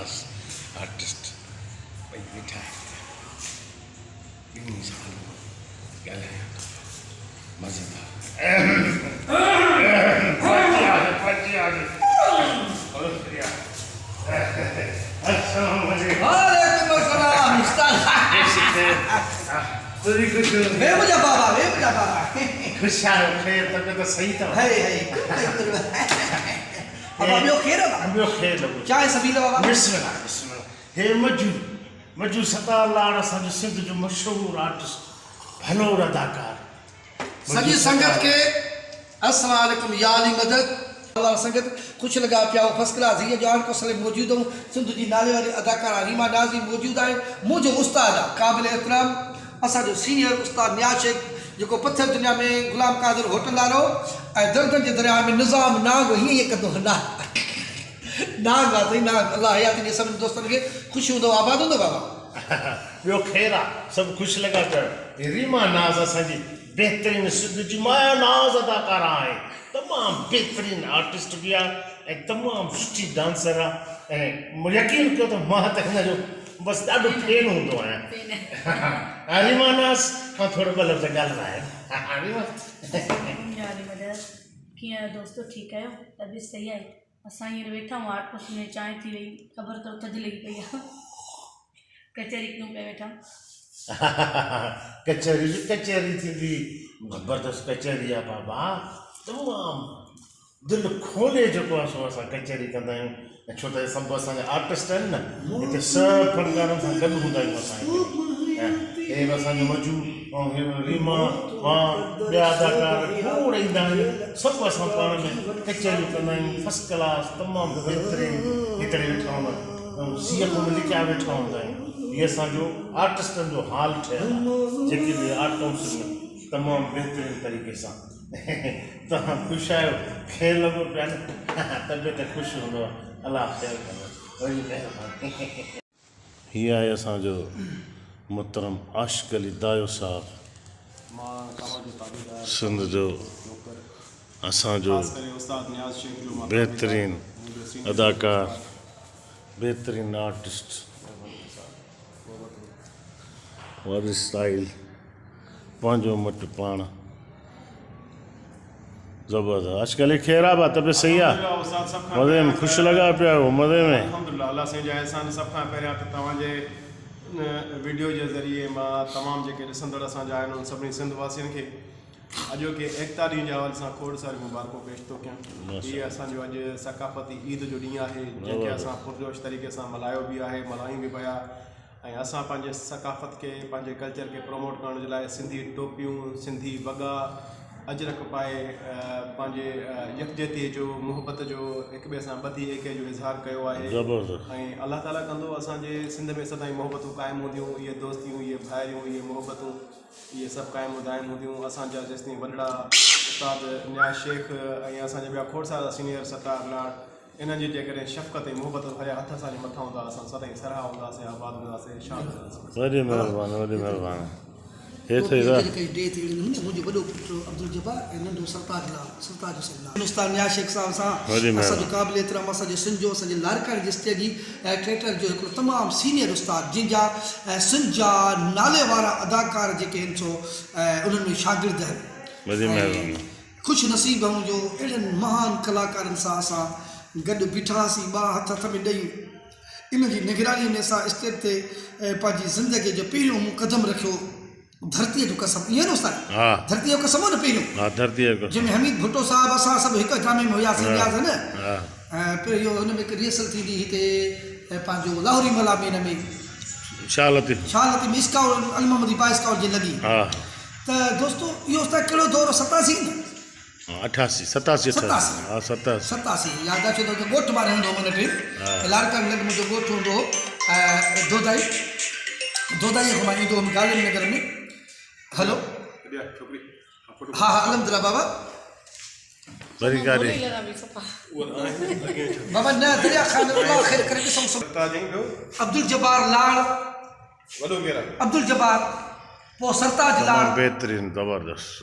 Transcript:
नाज़ आर्टिस्ट भाई वेठा इन साल ॻाल्हाया मज़ेदार मजू सतार लाड़ असांजो सिंध जो मशहूर आर्टिस्ट भलो अदाकार सॼी संगत के अस्सलाम वालेकुम या अली मदद अल्लाह संगत खुश लगा पिया फर्स्ट क्लास ये जान को सले मौजूद हूं सिंध जी नाले वाली अदाकारा रीमा नाज़ी मौजूद है मुझे उस्ताद काबिल एहतराम असांजो सीनियर उस्ताद नियाज़ शेख जो पत्थर दुनिया में गुलाम कादिर होटल वारो दर्दन के दरिया में निज़ाम नाग ही कदो नाग नाग सही नाग अल्लाह हयात ने सब दोस्तन के खुश हो आबाद हो बाबा यो खेरा सब खुश लगा पिया रीमा नाज़ असांजी बेहतरीन सिंध जी माया नाज़ अदाकारा है तमाम बेहतरीन आर्टिस्ट भी है तमाम सुठी डांसर है यकीन करो तो मां तक जो बस ॾाढो फैन हूंदो आहियां रीमा नाज़ खां थोरो ॿ लफ़्ज़ ॻाल्हाए कीअं दोस्तो ठीकु आहियो तबियत सही आहे असां हींअर वेठा आहियूं आर्टपोस्ट में चांहि थी वई ख़बर अथव थधि लॻी पई आहे कचहरी क्यों पिया वेठा कचहरी थींदी ज़बरदस्त कचहरी आहे बाबा तमामु दिलि खोले जेको आहे सो असां कचहरी कंदा आहियूं छो त सभु असांजा आर्टिस्ट आहिनि न हिते सभु फनकारनि सां गॾु हूंदा आहियूं असां हे बि असांजो मजू ऐं हे रीमा मां ॿिया अदाकार खोड़ ईंदा आहिनि सभु असां पाण में कचहरियूं कंदा आहियूं फस्ट क्लास तमामु बहितरीन हिते वेठा हूंदा आहियूं सीएफ में लिखिया वेठा हूंदा आहियूं ये असांजो आर्टिस्टनि जो हाल ठहियलु आहे जेके बि आर्ट काउंसिल में तमामु बहितरीन तरीक़े सां तव्हां ख़ुशि आहियो खेल लॻो पिया न तबियत ख़ुशि हूंदो आहे अलाह ख़ैर कंदो वरी महिरबानी हीअ आहे असांजो मुहतरम आशिक़ अली दायो साहब सिंध जो असांजो बेहतरीन अदाकार बेहतरीन आर्टिस्ट वारी स्टाइल पंहिंजो मट पाण ज़बरदस्त आजकल खेरा बा तबियत सही आहे मज़े में ख़ुशि लॻा पिया हो मज़े में अल्हम्दुलिल्लाह अल्लाह से जाए असां सब खां पहिरियां त तव्हांजे वीडियो जे ज़रिए मां तमामु जेके ॾिसंदड़ असांजा आहिनि उन सभिनी सिंध वासियुनि खे अॼोके एकता ॾींहं जे हवाले सां खोड़ सारी मुबारकूं पेश थो कयां हीअ असांजो अॼु सकाफ़ती ईद जो ॾींहुं आहे जंहिंखे असां पुरजोश तरीक़े सां मल्हायो बि आहे मल्हायूं बि पिया ऐं असां पंहिंजे सकाफ़त खे पंहिंजे कल्चर खे प्रमोट करण जे लाइ सिंधी टोपियूं सिंधी वॻा अजरक पाए पंहिंजे यकजहतीअ जो मुहबत जो हिक ॿिए सां ॿधी एके जो इज़हार कयो आहे ऐं अल्लाह ताला कंदो असांजे सिंध में सदाईं मुहबतूं क़ाइमु हूंदियूं इहे दोस्तियूं इहे भाइरियूं इहे मुहबतूं इहे सभु क़ाइमु दाइमु हूंदियूं असांजा जेसिताईं वॾड़ा उस्ताद नियाज़ शेख ऐं असांजा ॿिया खोड़ सारा सीनियर सतार लाड़ इन्हनि जी जेकॾहिं शफ़क़त ऐं मुहबत भरिया हथ असांजे मथां हूंदा असां सदाईं सराह हूंदासीं आबाद हूंदासीं शाद हूंदासीं वॾी महिरबानी वॾी महिरबानी मुझे वॾो पुटु अब्दुल जब्बार ऐं नंढो सरताज हुसैन उस्ताद नियाज़ शेख साहब सां असांजो क़ाबिल एहतराम असांजे सिंध जो असांजे लारकानी डिस्ट्रिक्ट जी थिएटर जो हिकिड़ो तमामु सीनियर उस्ताद जंहिंजा सिंध जा नाले वारा अदाकार जेके आहिनि सो उन्हनि में शागिर्द आहिनि ख़ुशि नसीब आहियूं जो अहिड़नि महान कलाकारनि सां असां गॾु बीठासीं ॿ हथ में ॾेयूं इन जी निगरानी में असां स्टेज ते पंहिंजी ज़िंदगीअ जो पहिरियों मूं कदम रखियो धरतीअ जो कसम इहो न उस्ताद धरतीअ जो कसम हो न पहिरियों जंहिंमें हमीद भुट्टो साहिबु असां सभु हिकु ड्रामे में हुयासीं न पहिरियों हुन में हिकु रिहर्सल थींदी हिते पंहिंजो लाहौरी मला में हिन में शालती में इस्काउट अलमहमदी बा इस्काउट जे लॻी त दोस्तो इहो उस्ताद कहिड़ो दौर 87 न 87 यादि अचे थो त ॻोठु ॿार हूंदो हुन टे लाड़कानी लॻ मुंहिंजो ॻोठु हूंदो हो दोदाई खां मां ईंदो हुउमि गालिन नगर में हेलो हाँ अलहमदुलिल्लाह बाबा बाबा न दरिया खान अल्लाह खैर करे अब्दुल जब्बार लाड़ अब्दुल जब्बार पोइ सरताज लाड़ बेहतरीन ज़बरदस्त